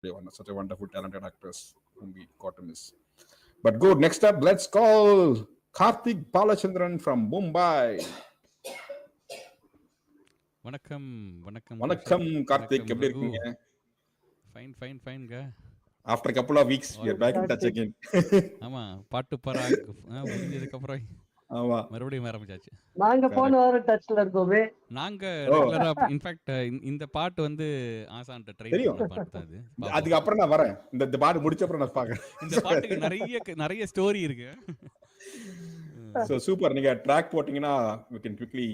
such a wonderful, talented actress whom we got to miss. But good. Next up, let's call Karthik Palachandran from Mumbai. வணக்கம் வணக்கம் வணக்கம் கார்த்திக், எப்படி இருக்கீங்க? Fine fine ஃபைன்ங்க. After a couple of weeks we are back in touch again. ஆமா, பாட்டு பராக் முடிஞ்சதுக்கு அப்புறம் ஆமா மறுபடியும் ஆரம்பிச்சாச்சு. நாங்க போன வாரம் டச்ல இருக்கோமே. நாங்க ரெகுலரா இன்ஃபேக்ட் இந்த பாட்டு வந்து ஆசான்ட்ட ட்ரை பண்ண பாட்டு தான் இது. அதுக்கு அப்புறம் நான் வரேன். இந்த பாட்டு முடிச்ச அப்புறம் நான் பாக்குறேன். இந்த பாட்டுக்கு நிறைய ஸ்டோரி இருக்கு. So super, நீங்க ட்ராக் போட்டீங்கன்னா we can quickly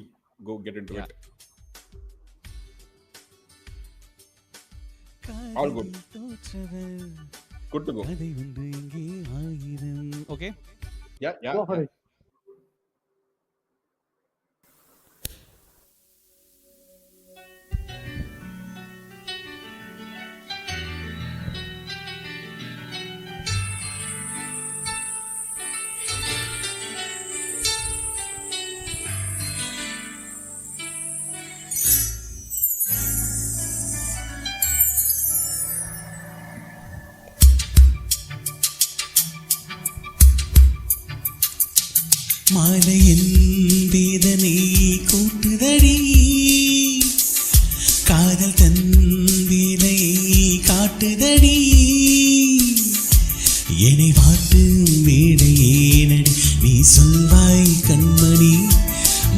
go get into it. All good. Good to go. Okay. Yeah. Go for it. மாலையின் வேதனை கூட்டுதடி, காதல் தன் வேலையை காட்டுதடி, என்னை வாட்டு வேடையே நடி, நீ சொல்வாய் கண்மணி,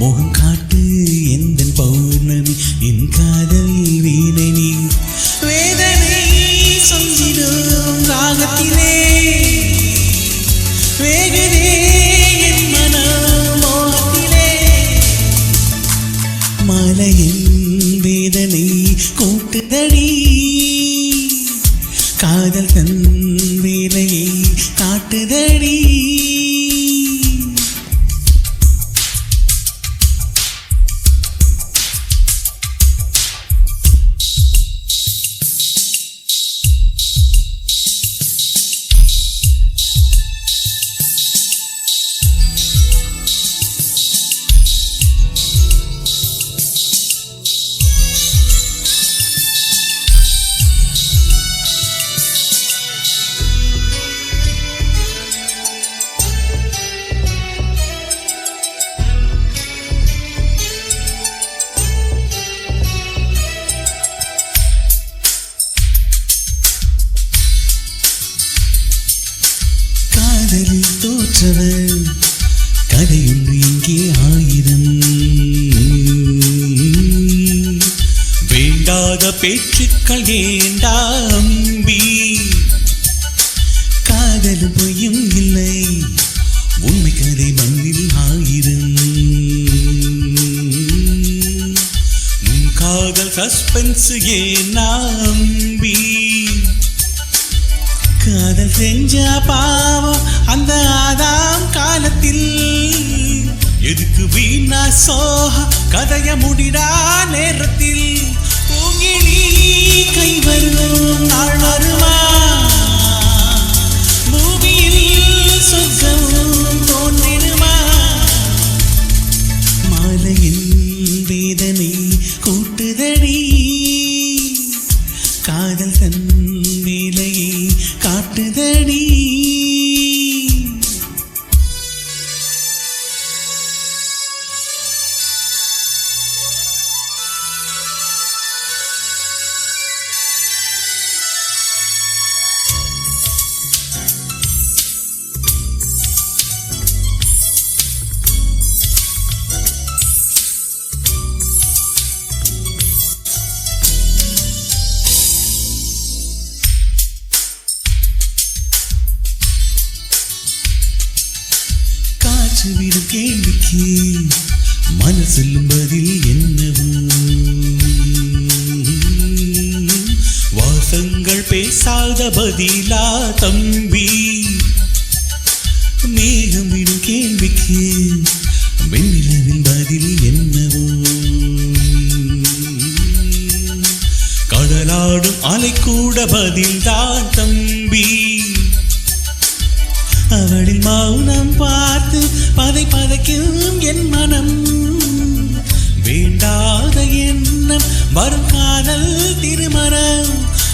முகம் காட்டு எந்த பௌர்ணமி, என் காதல் வீணை நீ, வேதனை சொல்லிடும் ராகத்திலே வேகதே மாலையின் வேதனை கூட்டுதடி, காதல் தன் வேலையை காட்டுதடி. காதலில் தோற்றவன் கதையொன்று இங்கே ஆயிரம், வேண்டாத பேச்சுக்கள் ஏண்டா அம்பி, காதலும் பொய்யும் இல்லை, உண்மை கதை மண்ணில் ஆயிரம், உன் காதல் சஸ்பென்ஸ் ஏன்னா அம்பி, காதல் செஞ்ச பாவம் அந்த ஆதாம் காலத்தில், எதுக்கு வீணா சோக கதைய முடிடா நேரத்தில், பூங்கினி கை வரும் நாள் வருமா, பூமியில் சொர்க்கம் தோன்றிடுமா, மாலையின் வேதனை கூட்டுதடி, காதல் தன் வேலையை காட்டுதடி. விடும் கேள்விக்கு மனசெல்லும் பதில் என்னவோ, வாசங்கள் பேசாத பதிலா தம்பி, மேகம் விடும் கேள்விக்கு வெண்ணிலவின் பதில் என்னவோ, கடலாடும் அலை கூட பதில்தான் தம்பி, அவளின் மௌனம் பார்த்து பதை பதைக்கும் என் மனம், வேண்டாத எண்ணம் வரும் காதல் திருமணம்,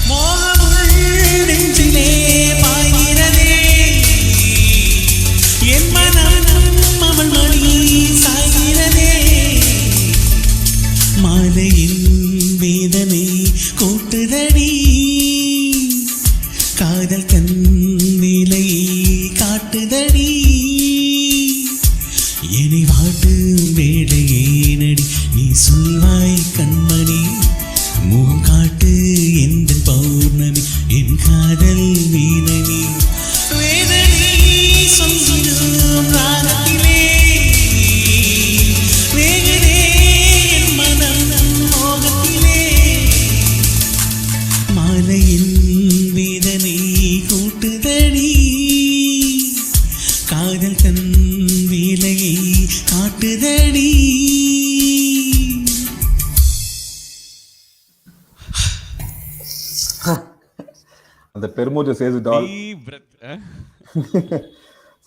மோகமுள்ள கூட்டுதடி காதல் கண் விலை காட்டுதடி என்னை வாட்டு வேளையே நடி நீ சொல்வாய் கண்மணி முகம் காட்டு எந்த பௌர்ணமி என் காதல் வீணனி வேதனை சொல்லும் ராகத்திலே வேகனே என் மனம் மோகத்திலே மாலையின் வேதனை கூட்டுதடி காதல் தன் வேலையை காட்டுதடி அந்த பெருமூச்சு says it all. Deep breath.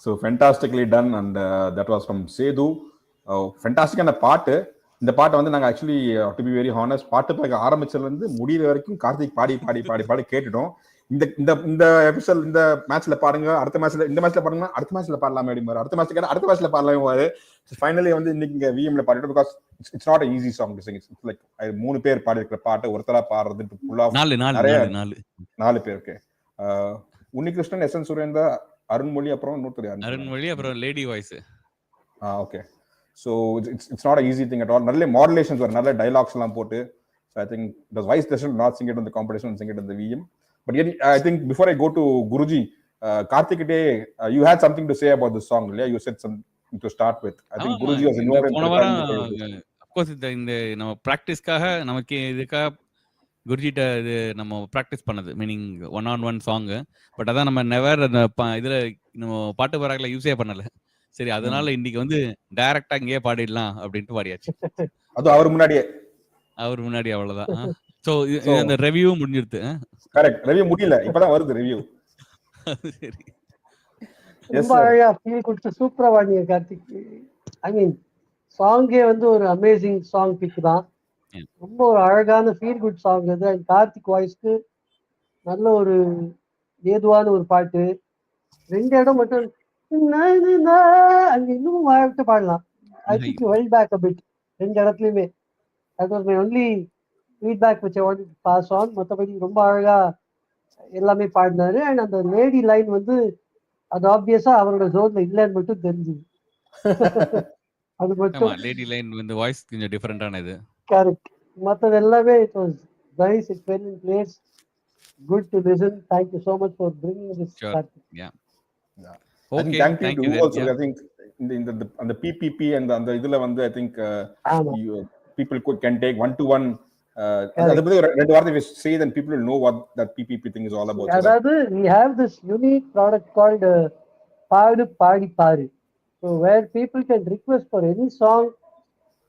So fantastically done, and that was from Sedu. ஃபென்டாஸ்டிக்கான பாட்டு. இந்த பாட்டை வந்து நாங்கள் actually to be very honest, பாட்டு பார்க்க ஆரம்பிச்சதுலேருந்து முடிகிற வரைக்கும் கார்த்திக் பாடி பாடி பாடி பாடி கேட்டுட்டோம். இந்த இந்த இந்த எபிசோட் இந்த மேட்ச்ல பாருங்க, அடுத்த மேட்ச்ல இந்த மேட்ச்ல பாருங்க, அடுத்த மேட்ச்ல பாடலாமே அப்படிமாரு, அடுத்த மேட்ச்ல கேட்டால் அடுத்த மேட்ச்ல பாடலாமே. ஃபைனலி வந்து இன்னைக்கு இங்கே விஎம்ல பாடிட்டோம். Because it's not easy song to sing. It's like 3 பேர் பாடி இருக்கிற பாட்டு ஒருத்தரா பாடுறது நிறைய 4 பேர். Okay, Unnikrishnan, S N Surendar, Arunmozhi, அப்புறம் இன்னொருத்தர் அருண்மொழி, அப்புறம் lady voice. Okay, so it's not easy thing at all. நல்ல மாடுலேஷன்ஸ் வரும், நல்ல டைலாக்ஸ் எல்லாம் போட்டு. So I think it was wise decision not sing it in the competition, sing it in the VM. But yet, I think before I go to Guruji, Karthik, you had something to say about this song. Yeah, you said something to start with. I think Guruji was involved in preparing. Of course, இந்த நம்ம பிராக்டிஸ்க்காக நமக்கு இதுக்காக குருஜிட்ட இது நம்ம practice பண்ணது, meaning 1-on-1 song. But அதான் நம்ம never அந்த இதுல நம்ம பாட்டு பராக்கில் யூஸே பண்ணல. சரி, அதனால இன்னைக்கு வந்து டைரக்டா இங்கேயே பாடிடலாம் அப்படின்ட்டு பாடியாச்சு. அது அவர் முன்னாடி அவ்வளவுதான். சோ அந்த ரிவ்யூ முடிஞ்சிருது. கரெக்ட், ரிவ்யூ முடியல, இப்பதான் வருது ரிவ்யூ. சரி, ரொம்ப அழகா ஃபீல் கொடுத்து சூப்பரா பாடிங்க கார்த்திக். ஐ மீன் சாங்கே வந்து ஒரு அமேசிங் சாங் பிக் தான். ரொம்ப ஒரு அழகான ஃபீல் குட் சாங் அது. அண்ட் கார்த்திக் வாய்ஸ்க்கு நல்ல ஒரு ஏதுவான ஒரு பாட்டு. 2 இடம் மட்டும் அங்க இன்னும் வாழ்த்து பாடலாம். I think well back a bit 2 இடத்துலயுமே. That was my only feedback which I wanted to pass on. மற்றபடி ரொம்ப அழகா எல்லாமே பாடினாரு. அண்ட் அந்த லேடி லைன் வந்து அது ஆப்வியஸா அவரோட ஜோன்ல இல்லைன்னு மட்டும் தெரிஞ்சுது. அது மட்டும் லேடி லைன் வந்து வாய்ஸ் கொஞ்சம் டிஃபரெண்டானது. கரெக்ட். மற்றது எல்லாமே it was nice. It well in place. Good to listen. Thank you so much for bringing this. Okay, thank you also. I think in the PPP and அந்த இதுல வந்து I think people can take 1-to-1. அது பத்தி 2 வார்த்தை say, then people will know what that PPP thing is all about. அதாவது we have this unique product called பாடு பாடி பாரு. So where people can request for any song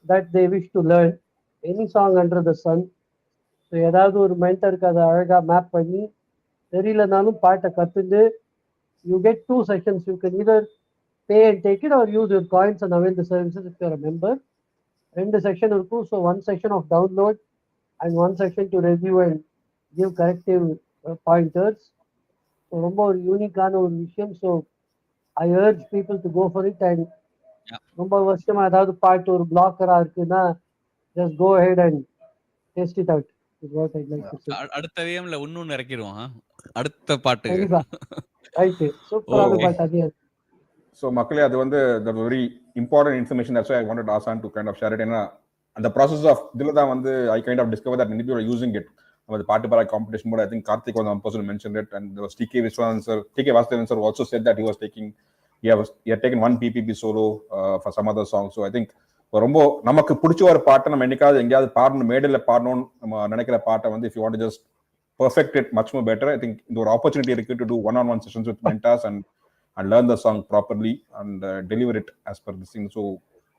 that they wish to learn, any song under the sun. So ஏதாவது ஒரு மென்டருக்கு அதை அழகா map பண்ணி தெரியலனாலும் பாட்டை கத்துண்டு you get 2 sessions. You can either pay and take it or use your coins and avail the services if you're a member. 2 section இருக்கும். So 1 section of download and 1 section to review and give corrective pointers. So ரொம்ப ஒரு யூனிக்கான ஒரு விஷயம். So I urge people to go for it. And ரொம்ப வருஷமா ஏதாவது பாட்டு ஒரு பிளாக்கரா இருக்குன்னா just go ahead and test it out is what I'd like to say. அடுத்த விஎம்ல இன்னொன்னு இறக்கிடுவோம். அடுத்த பாட்டு ரைட், சூப்பரான பாட்டு அது. So மக்களே, அது வந்து that was very important information. That's why I wanted Asan to kind of share it. ஏன்னா அந்த ப்ராசஸ் ஆஃப் இதில் தான் வந்து I kind of discovered that many people are using it. அந்த பாட்டு பாரா காம்படிஷன் போது I think Karthik was one person who mentioned it, and there was TK Vasudevan sir also said that he had taken 1 PPP solo for some other song. So I think ரொம்ப நமக்கு பிடிச்ச ஒரு பாட்டை நம்ம என்னைக்காவது எங்கேயாவது பாடணும், மேடையில் பாடணும்னு நம்ம நினைக்கிற பாட்டை வந்து if you want to just perfect it much more better, I think இந்த ஒரு opportunity இருக்கு to do 1-on-1 sessions with mentors and learn the song properly and deliver it as per this thing. So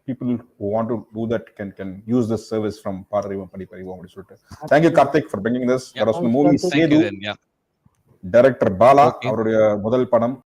people who want to do that can use this service from Paarivam Padiparivam அப்படி சொல்லிட்டு. Thank you Karthik for bringing this. That was the movie Sedu. Director Bala, அவருடைய முதல் படம்.